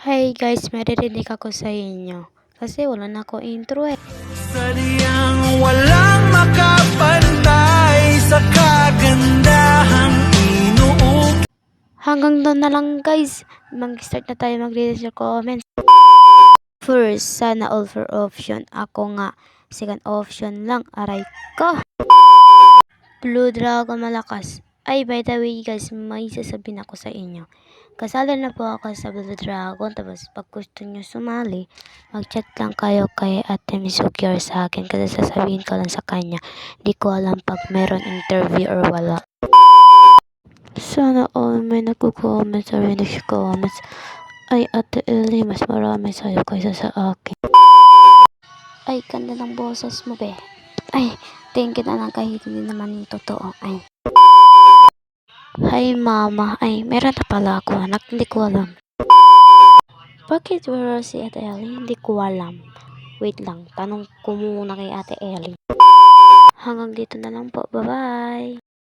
Hi guys, maririnig ako sa inyo. Kasi wala na ako intro eh. Sadyang walang makapantay sa kagandahang inuuk. Hanggang doon na lang guys. Mag-start na tayo mag-read sa comments. First, sana all for option. Ako nga, second option lang. Aray ko. Blue Dragon malakas. Ay, by the way guys, may sasabihin ako sa inyo. Kasali na po ako sa Blue Dragon. Tapos pag gusto nyo sumali, mag-chat lang kayo kay Ate Mizuki or sa akin. Kasi sasabihin ko lang sa kanya. Di ko alam pag meron interview or wala. Sana all may nagko-comment sa Windows comments. Ay, Ate Ellie, mas marami sa'yo kaysa sa akin. Ay, ganda ng boses mo, be. Ay, thank you na lang kahit hindi naman yung totoo. Ay. Hi, mama. Ay, meron na pala ako, anak. Hindi ko alam. Bakit wala si Ate Ellie? Hindi ko alam. Wait lang, tanong ko muna kay Ate Ellie. Hanggang dito na lang po. Bye-bye.